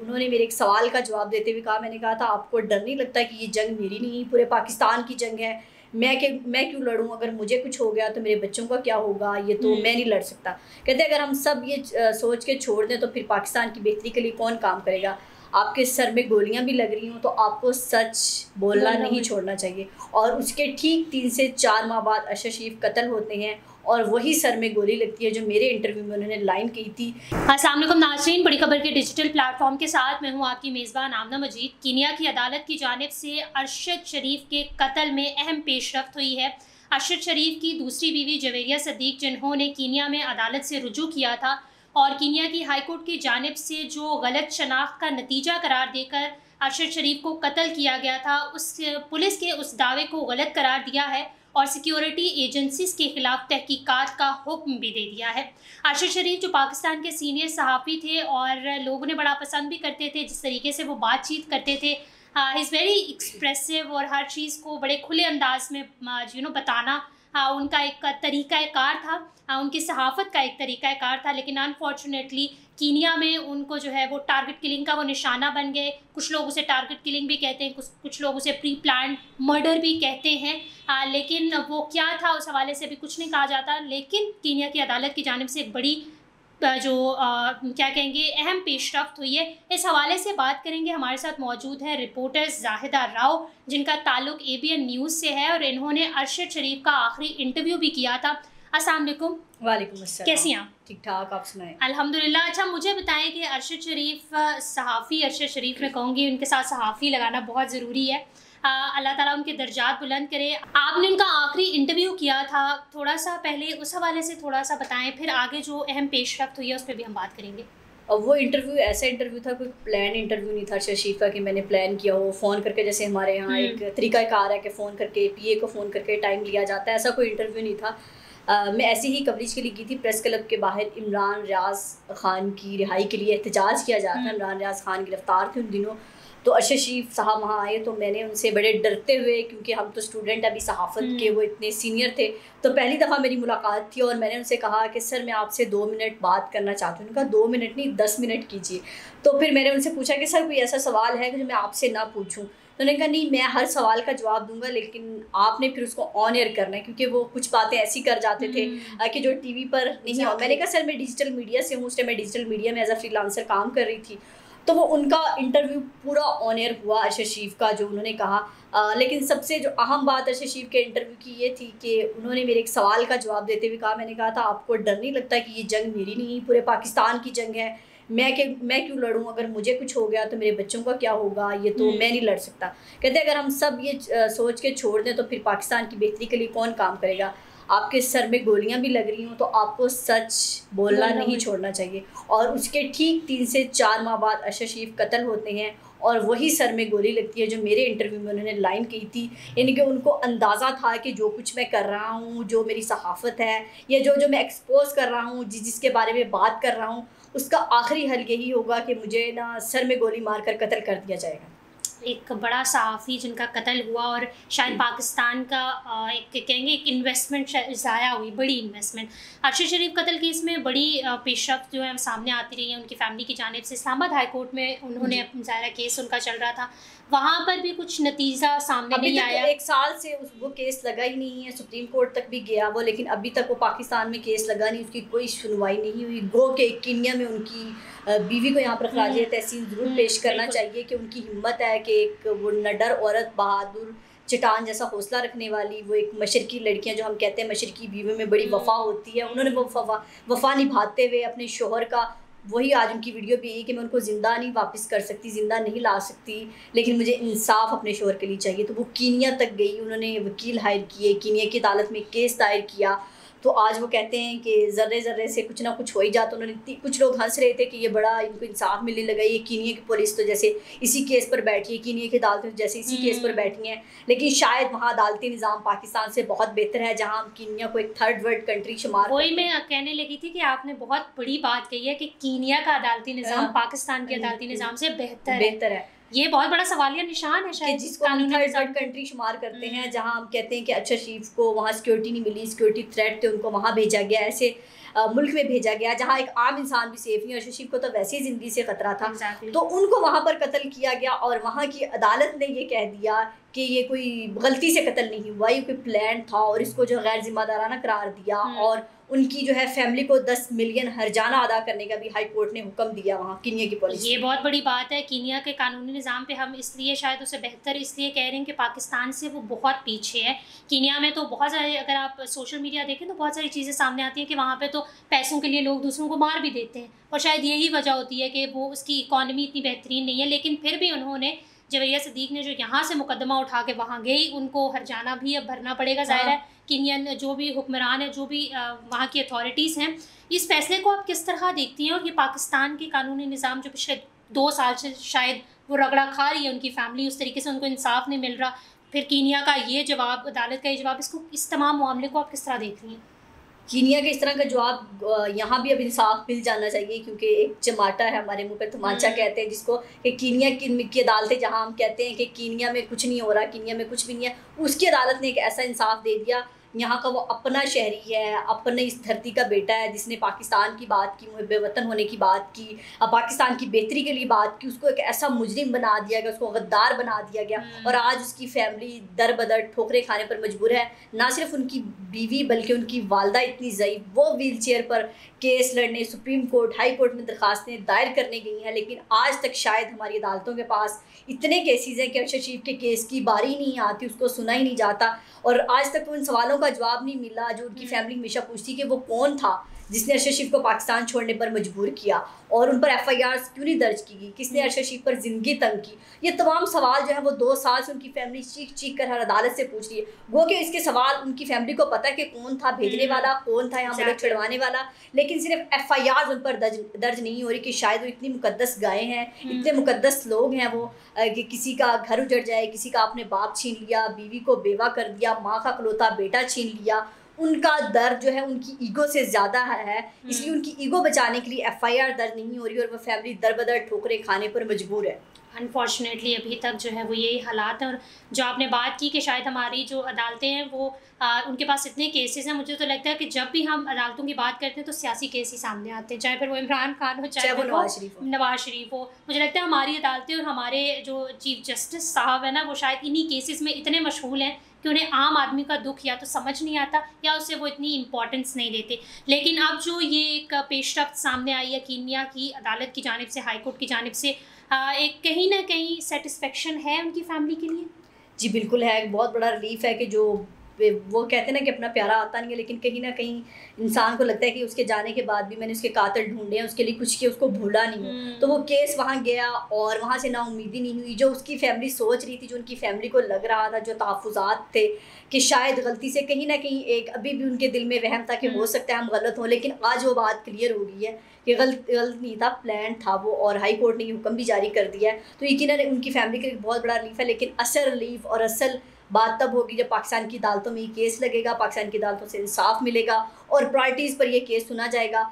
उन्होंने मेरे एक सवाल का जवाब देते हुए कहा, मैंने कहा था आपको डर नहीं लगता कि ये जंग मेरी नहीं पूरे पाकिस्तान की जंग है, मैं क्यों लड़ूं, अगर मुझे कुछ हो गया तो मेरे बच्चों का क्या होगा, ये तो मैं नहीं लड़ सकता। कहते अगर हम सब ये सोच के छोड़ दें तो फिर पाकिस्तान की बेहतरी के लिए कौन काम करेगा। आपके सर में गोलियां भी लग रही हों तो आपको सच बोलना नहीं छोड़ना चाहिए। और उसके ठीक 3 से 4 माह बाद अरशद शरीफ कत्ल होते हैं और वही सर में गोली लगती है जो मेरे इंटरव्यू में उन्होंने लाइन कही थी। अस्सलाम वालेकुम नाज़रीन, बड़ी खबर के डिजिटल प्लेटफॉर्म के साथ मैं हूं आपकी मेज़बान आमना मजीद। कीनिया की अदालत की जानिब से अरशद शरीफ के कत्ल में अहम पेशरफ्त हुई है। अरशद शरीफ की दूसरी बीवी जवेरिया सदीक, जिन्होंने कीनिया में अदालत से रुजू किया था और कीनिया की हाई कोर्ट की जानिब से जो गलत शनाख्त का नतीजा करार देकर अरशद शरीफ को कत्ल किया गया था, उस पुलिस के उस दावे को गलत करार दिया है और सिक्योरिटी एजेंसीज के खिलाफ तहकीकात का हुक्म भी दे दिया है। अरशद शरीफ जो पाकिस्तान के सीनियर सहाफ़ी थे और लोगों ने बड़ा पसंद भी करते थे जिस तरीके से वो बातचीत करते थे, इज़ वेरी एक्सप्रेसिव और हर चीज़ को बड़े खुले अंदाज में बताना उनका एक तरीक़ाकार था, उनकी सहाफ़त का एक तरीक़ाकार था। लेकिन अनफॉर्चुनेटली कीनिया में उनको जो है वो टारगेट किलिंग का वो निशाना बन गए। कुछ लोग उसे टारगेट किलिंग भी कहते हैं, कुछ लोग उसे प्री प्लान मर्डर भी कहते हैं। लेकिन वो क्या था उस हवाले से भी कुछ नहीं कहा जाता। लेकिन कीनिया की अदालत की जानिब से एक बड़ी क्या कहेंगे अहम पेशरफ्त हुई है। इस हवाले से बात करेंगे। हमारे साथ मौजूद है रिपोर्टर जाहिदा राव, जिनका ताल्लुक ABN न्यूज़ से है और इन्होंने अरशद शरीफ का आखिरी इंटरव्यू भी किया था। अस्सलाम वालेकुम। वालेकुम अस्सलाम। कैसी हैं आप? ठीक ठाक, आप सुनाएं? अल्हम्दुलिल्लाह। अच्छा, मुझे बताएं कि अरशद शरीफ सहाफ़ी, अरशद शरीफ मैं कहूँगी उनके साथ सहाफ़ी लगाना बहुत ज़रूरी है। अल्लाह ताला उनके दर्जात बुलंद करे। आपने उनका आखिरी इंटरव्यू किया था, थोड़ा सा पहले उस हवाले से थोड़ा सा बताएं, फिर आगे जो अहम पेशरफ्त हुई है उस पर भी हम बात करेंगे। और वो इंटरव्यू ऐसा इंटरव्यू था, कोई प्लान इंटरव्यू नहीं था अरशद शरीफ का कि मैंने प्लान किया हो, फ़ोन करके जैसे हमारे यहाँ एक तरीक़ाकार है कि फ़ोन करके PA को फ़ोन करके टाइम लिया जाता है, ऐसा कोई इंटरव्यू नहीं था। मैं ऐसी ही कवरेज के लिए की थी। प्रेस क्लब के बाहर इमरान रियाज ख़ान की रिहाई के लिए एहतजाज किया जाता है। इमरान रियाज ख़ान गिरफ़्तार थे उन दिनों, तो अरशद शरीफ साहब वहाँ आए तो मैंने उनसे बड़े डरते हुए, क्योंकि हम तो स्टूडेंट अभी सहाफ़त के, वो इतने सीनियर थे, तो पहली दफ़ा मेरी मुलाकात थी और मैंने उनसे कहा कि सर मैं आपसे 2 मिनट बात करना चाहती हूँ। उन्होंने कहा 2 मिनट नहीं 10 मिनट कीजिए। तो फिर मैंने उनसे पूछा कि सर कोई ऐसा सवाल है जो मैं आपसे ना पूछूँ। तो उन्होंने कहा नहीं, मैं हर सवाल का जवाब दूंगा, लेकिन आपने फिर उसको ऑन एयर करना है, क्योंकि वो कुछ बातें ऐसी कर जाते थे कि जो TV पर नहीं हो। मैंने कहा सर मैं डिजिटल मीडिया से हूँ, उस टाइम मैं डिजिटल मीडिया में एज अ फ्रीलांसर काम कर रही थी। तो वो उनका इंटरव्यू पूरा ऑन एयर हुआ अरशद शरीफ का, जो उन्होंने कहा। लेकिन सबसे जो अहम बात अरशद शरीफ के इंटरव्यू की ये थी कि उन्होंने मेरे एक सवाल का जवाब देते हुए कहा, मैंने कहा था आपको डर नहीं लगता कि ये जंग मेरी नहीं पूरे पाकिस्तान की जंग है, मैं क्यों लड़ूं, अगर मुझे कुछ हो गया तो मेरे बच्चों का क्या होगा, ये तो मैं नहीं लड़ सकता। कहते अगर हम सब ये सोच के छोड़ दें तो फिर पाकिस्तान की बेहतरी के लिए कौन काम करेगा। आपके सर में गोलियां भी लग रही हों तो आपको सच बोलना नहीं छोड़ना चाहिए। और उसके ठीक 3 से 4 माह बाद अरशद शरीफ कत्ल होते हैं और वही सर में गोली लगती है जो मेरे इंटरव्यू में उन्होंने लाइन कही थी। यानी कि उनको अंदाज़ा था कि जो कुछ मैं कर रहा हूँ, जो मेरी सहाफ़त है या जो मैं एक्सपोज कर रहा हूँ, जिसके बारे में बात कर रहा हूँ, उसका आखिरी हल यही होगा कि मुझे ना सर में गोली मार कर कत्ल कर दिया जाएगा। एक बड़ा सहाफ़ी जिनका कत्ल हुआ और शायद पाकिस्तान का एक कहेंगे एक इन्वेस्टमेंट ज़ाया हुई, बड़ी इन्वेस्टमेंट। अरशद शरीफ कत्ल केस में बड़ी पेशरफ्त जो है सामने आती रही है उनकी फ़ैमिली की जानिब से। इस्लामाबाद हाई कोर्ट में उन्होंने ज़ाहिर केस उनका चल रहा था, वहाँ पर भी कुछ नतीजा सामने नहीं आया। 1 साल से वो केस लगा ही नहीं है, सुप्रीम कोर्ट तक भी गया वो, लेकिन अभी तक वो पाकिस्तान में केस लगा नहीं, उसकी कोई सुनवाई नहीं हुई। गो के कीनिया में उनकी बीवी को यहाँ पर खराज तहसीन ज़रूर पेश करना चाहिए कि उनकी हिम्मत है कि एक वो नडर औरत, बहादुर, चट्टान जैसा हौसला रखने वाली, वो एक मशरकी लड़कियाँ जो हम कहते हैं मशरकी बीवियों में बड़ी वफ़ा होती है, उन्होंने वो वफ़ा निभाते हुए अपने शोहर का, वही आज उनकी वीडियो भी है कि मैं उनको ज़िंदा नहीं वापस कर सकती, ज़िंदा नहीं ला सकती, लेकिन मुझे इंसाफ अपने शोहर के लिए चाहिए। तो वो कीनिया तक गई, उन्होंने वकील हायर किए, कीनिया की अदालत में केस दायर किया। तो आज वो कहते हैं कि ज़र्रे ज़र्रे से कुछ ना कुछ हो ही जाता। उन्होंने कुछ लोग हंस रहे थे कि ये बड़ा इनको इंसाफ मिलने लगा, ये कीनिया की पुलिस तो जैसे इसी केस पर बैठी है, कीनिया की अदालत जैसे इसी केस पर बैठी हैं, लेकिन शायद वहाँ अदालती निज़ाम पाकिस्तान से बहुत बेहतर है, जहाँ हम कीनिया को एक थर्ड वर्ल्ड कंट्री शुमार। वही मैं कहने लगी थी कि आपने बहुत बड़ी बात कही है कि कीनिया का अदालती निज़ाम पाकिस्तान के अदालती निज़ाम से बेहतर है। ये बहुत बड़ा सवालिया निशान है शायद, जिसको हम थर्ड वर्ल्ड कंट्री शुमार करते हैं, जहां हम कहते हैं कि अच्छा शरीफ को वहां सिक्योरिटी नहीं मिली, सिक्योरिटी थ्रेट थे, उनको वहां भेजा गया। ऐसे मुल्क में भेजा गया जहाँ एक आम इंसान भी सेफ नहीं, अर्शद शरीफ को तो वैसे ही ज़िंदगी से ख़तरा था। Exactly. तो उनको वहाँ पर कत्ल किया गया और वहाँ की अदालत ने ये कह दिया कि ये कोई गलती से कत्ल नहीं हुआ, ये कोई प्लान था और इसको जो गैर जिम्मेदाराना करार दिया। और उनकी जो है फैमिली को 10 मिलियन हर्जाना अदा करने का भी हाई कोर्ट ने हुक्म दिया वहाँ कीनिया की पॉलिसी। ये बहुत बड़ी बात है। कीनिया के कानूनी निज़ाम पे हम इसलिए शायद उसे बेहतर इसलिए कह रहे हैं कि पाकिस्तान से वो बहुत पीछे है। कीनिया में तो बहुत सारे, अगर आप सोशल मीडिया देखें तो बहुत सारी चीज़ें सामने आती हैं कि वहाँ पे तो पैसों के लिए लोग दूसरों को मार भी देते हैं, और शायद यही वजह होती है कि वो उसकी इकॉनमी इतनी बेहतरीन नहीं है। लेकिन फिर भी उन्होंने, जवेरिया सिद्दीक ने जो यहाँ से मुकदमा उठा के वहाँ गई, उनको हर्जाना भी अब भरना पड़ेगा। ज़ाहिर है कीनियन जो भी हुक्मरान है, जो भी वहाँ की अथॉरिटीज़ हैं, इस फैसले को आप किस तरह देखती हैं? और ये पाकिस्तान के कानूनी निज़ाम जो पिछले 2 साल से शायद वो रगड़ा खा रही है, उनकी फैमिली उस तरीके से उनको इंसाफ नहीं मिल रहा, फिर कीनिया का ये जवाब, अदालत का ये जवाब, इसको, इस तमाम मामले को आप किस तरह देख रही हैं? कीनिया के इस तरह का जवाब यहाँ भी अब इंसाफ मिल जाना चाहिए, क्योंकि एक चमाटा है हमारे मुंह पे तमाचा कहते हैं जिसको, कि कीनिया की अदालतें, जहाँ हम कहते हैं कि कीनिया में कुछ नहीं हो रहा, कीनिया में कुछ भी नहीं है, उसकी अदालत ने एक ऐसा इंसाफ दे दिया। यहाँ का वो अपना शहरी है, अपने इस धरती का बेटा है, जिसने पाकिस्तान की बात की, मुहब्बे वतन होने की बात की, पाकिस्तान की बेहतरी के लिए बात की, उसको एक ऐसा मुजरिम बना दिया गया, उसको गद्दार बना दिया गया। और आज उसकी फैमिली दर बदर ठोकरे खाने पर मजबूर है। ना सिर्फ उनकी बीवी बल्कि उनकी वालदा इतनी ज़ईफ़, वो व्हील चेयर पर केस लड़ने सुप्रीम कोर्ट, हाई कोर्ट में दरखास्तें दायर करने गई हैं, लेकिन आज तक शायद हमारी अदालतों के पास इतने केसेस हैं कि अर्शद शरीफ के केस की बारी नहीं आती, उसको सुना ही नहीं जाता। और आज तक उन सवालों का जवाब नहीं मिला जो उनकी फैमिली हमेशा पूछती कि वो कौन था जिसने अर्शद शरीफ को पाकिस्तान छोड़ने पर मजबूर किया, और उन पर FIR क्यों नहीं दर्ज की गई, किसने अर्शद शरीफ पर ज़िंदगी तंग की। ये तमाम सवाल जो है वो 2 साल से उनकी फैमिली चीख चीख कर हर अदालत से पूछ रही है। वो कि इसके सवाल उनकी फैमिली को पता है कि कौन था भेजने वाला, कौन था यहाँ मुल्क छुड़वाने वाला, लेकिन सिर्फ FIR उन पर दर्ज नहीं हो रही कि शायद वो इतनी मुकद्दस गायें हैं, इतने मुकद्दस लोग हैं वो, कि किसी का घर उजड़ जाए, किसी का अपने बाप छीन लिया, बीवी को बेवा कर दिया, माँ का इकलौता बेटा छीन लिया, उनका दर्द जो है उनकी ईगो से ज़्यादा है, इसलिए उनकी ईगो बचाने के लिए FIR दर्ज नहीं हो रही और वो फैमिली दर बदर ठोकरे खाने पर मजबूर है। अनफॉर्चुनेटली अभी तक जो है वो यही हालात हैं। और जो आपने बात की कि शायद हमारी जो अदालतें हैं वो उनके पास इतने केसेस हैं, मुझे तो लगता है कि जब भी हम अदालतों की बात करते हैं तो सियासी केस ही सामने आते हैं, चाहे फिर वो इमरान खान हो, चाहे वो नवाज शरीफ हो। मुझे लगता है हमारी अदालतें और हमारे जो चीफ जस्टिस साहब है ना, वो शायद इन्हीं केसेस में इतने मशगूल हैं कि उन्हें आम आदमी का दुख या तो समझ नहीं आता या उससे वो इतनी इम्पोर्टेंस नहीं देते। लेकिन अब जो ये एक पेशरफ्त सामने आई है कीनिया की अदालत की जानिब से, हाई कोर्ट की जानिब से, एक कहीं ना कहीं सेटिस्फेक्शन है उनकी फैमिली के लिए? जी बिल्कुल है, एक बहुत बड़ा रिलीफ है कि जो वो कहते हैं ना कि अपना प्यारा आता नहीं है, लेकिन कहीं ना कहीं इंसान को लगता है कि उसके जाने के बाद भी मैंने उसके कातिल ढूंढे हैं, उसके लिए कुछ किया, उसको भूला नहीं हूँ। तो वो केस वहाँ गया और वहाँ से ना उम्मीदी नहीं हुई। जो उसकी फैमिली सोच रही थी, जो उनकी फैमिली को लग रहा था, जो तहफ़्फ़ुज़ात थे कि शायद गलती से कहीं ना कहीं एक अभी भी उनके दिल में वहम था कि हो सकता है हम गलत हों, लेकिन आज वो बात क्लियर हो गई है कि गलत नहीं था, प्लान था वो, और हाई कोर्ट ने ये हुक्म भी जारी कर दिया है। तो यकीनन उनकी फैमिली के लिए बहुत बड़ा रिलीफ है। लेकिन असल रिलीफ और असल बात तब होगी जब पाकिस्तान की अदालतों में ये केस लगेगा, पाकिस्तान की अदालतों से इंसाफ मिलेगा और प्रायरिटीज़ पर ये केस सुना जाएगा।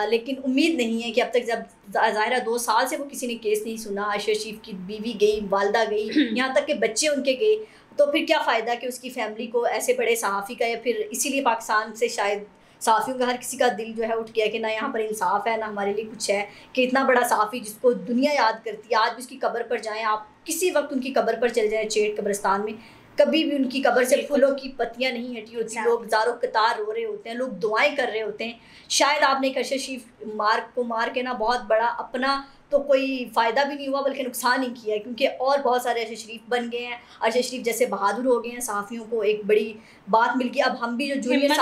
लेकिन उम्मीद नहीं है कि अब तक, जब ज़ाहिर 2 साल से वो किसी ने केस नहीं सुना, अर्शद शरीफ की बीवी गई, वालदा गई, यहाँ तक कि बच्चे उनके गए, तो फिर क्या फ़ायदा कि उसकी फैमिली को ऐसे बड़े सहाफ़ी का, या फिर इसीलिए पाकिस्तान से शायद सहाफ़ियों का हर किसी का दिल जो है उठ गया कि ना यहाँ पर इंसाफ है, ना हमारे लिए कुछ है, कि इतना बड़ा सहाफ़ी जिसको दुनिया याद करती है, आज भी उसकी कब्र पर जाएँ आप, किसी वक्त उनकी कब्र पर चले जाएँ, चेट कब्रिस्तान में, कभी भी उनकी कब्र से फूलों की पत्तियां नहीं हटी होती, लोग ज़ारों कतार रो रहे होते हैं, लोग दुआएं कर रहे होते हैं। शायद आपने एक अर्शद शरीफ मार के ना बहुत बड़ा अपना तो कोई फ़ायदा भी नहीं हुआ बल्कि नुकसान ही किया है, क्योंकि और बहुत सारे अर्शद शरीफ बन गए हैं, अर्शद शरीफ जैसे बहादुर हो गए हैं, सहाफ़ियों को एक बड़ी बात मिल गई। अब हम भी जो जूनियर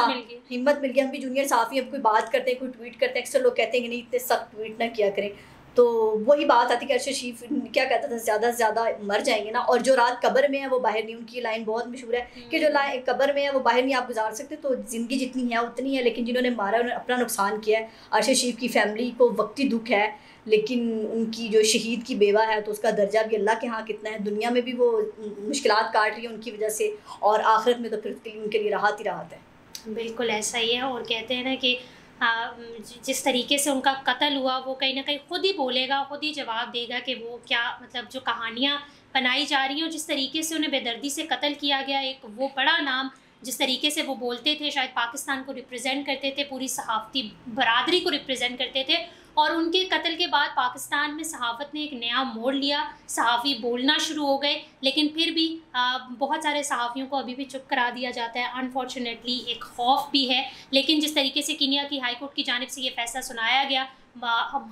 हिम्मत मिल गई, हम भी जूनियर सहाफ़ी अब कोई बात करते हैं, कोई ट्वीट करते हैं, अक्सर लोग कहते हैं कि नहीं इतने सख्त ट्वीट ना किया करें, तो वही बात आती है कि अर्शद शरीफ क्या कहता था, ज़्यादा से ज़्यादा मर जाएंगे ना, और जो रात कब्र में है वो बाहर नहीं। उनकी लाइन बहुत मशहूर है कि जो लाइन कब्र में है वो बाहर नहीं आप गुजार सकते, तो ज़िंदगी जितनी है उतनी है, लेकिन जिन्होंने मारा उन्होंने अपना नुकसान किया है। अर्शद शरीफ की फैमिली को वक्ती दुख है, लेकिन उनकी जो शहीद की बेवा है तो उसका दर्जा भी अल्लाह के यहाँ कितना है, दुनिया में भी वो मुश्किलात काट रही है उनकी वजह से, और आखिरत में तो फिर उनके लिए राहत ही राहत है। बिल्कुल ऐसा ही है। और कहते हैं ना कि जिस तरीके से उनका कत्ल हुआ वो कहीं ना कहीं खुद ही बोलेगा, खुद ही जवाब देगा कि वो क्या, मतलब जो कहानियाँ बनाई जा रही हैं और जिस तरीके से उन्हें बेदर्दी से कत्ल किया गया, एक वो बड़ा नाम जिस तरीके से वो बोलते थे, शायद पाकिस्तान को रिप्रेजेंट करते थे, पूरी सहाफ़ती बरादरी को रिप्रेजेंट करते थे। और उनके कत्ल के बाद पाकिस्तान में सहाफ़त ने एक नया मोड़ लिया, सहाफ़ी बोलना शुरू हो गए, लेकिन फिर भी बहुत सारे सहाफ़ियों को अभी भी चुप करा दिया जाता है। अनफॉर्चुनेटली एक खौफ भी है। लेकिन जिस तरीके से कीनिया की हाई कोर्ट की जानिब से ये फ़ैसला सुनाया गया,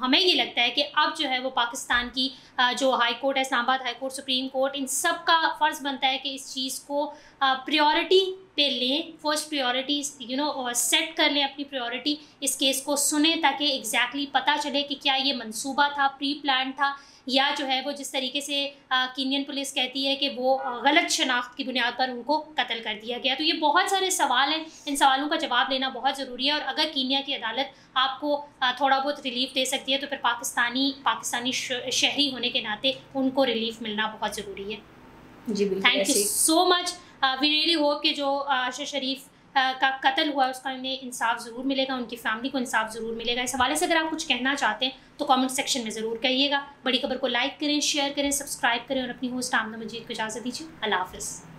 हमें ये लगता है कि अब जो है वो पाकिस्तान की जो हाई कोर्ट है, Islamabad high court, supreme court, इन सब का फ़र्ज़ बनता है कि इस चीज़ को प्रायोरिटी पे लें, फर्स्ट प्रायोरिटी सेट कर लें अपनी प्रायोरिटी, इस केस को सुने ताकि एग्जैक्टली पता चले कि क्या ये मंसूबा था, प्री प्लान था, या जो है वो जिस तरीके से कीनियन पुलिस कहती है कि वो गलत शनाख्त की बुनियाद पर उनको कत्ल कर दिया गया। तो ये बहुत सारे सवाल हैं, इन सवालों का जवाब लेना बहुत ज़रूरी है। और अगर कीनिया की अदालत आपको थोड़ा बहुत रिलीफ दे सकती है तो फिर पाकिस्तानी शहरी होने के नाते उनको रिलीफ मिलना बहुत ज़रूरी है। जी बिल्कुल। Thank you so much. We really hope कि जो अरशद शरीफ का कत्ल हुआ उसका उन्हें इंसाफ ज़रूर मिलेगा, उनकी फैमिली को इंसाफ ज़रूर मिलेगा। इस हवाले से अगर आप कुछ कहना चाहते हैं तो कमेंट सेक्शन में ज़रूर कहिएगा। बड़ी खबर को लाइक करें, शेयर करें, सब्सक्राइब करें और अपनी होस्ट आमना मजीद को इजाज़त दीजिए। अल्लाह हाफ़िज़।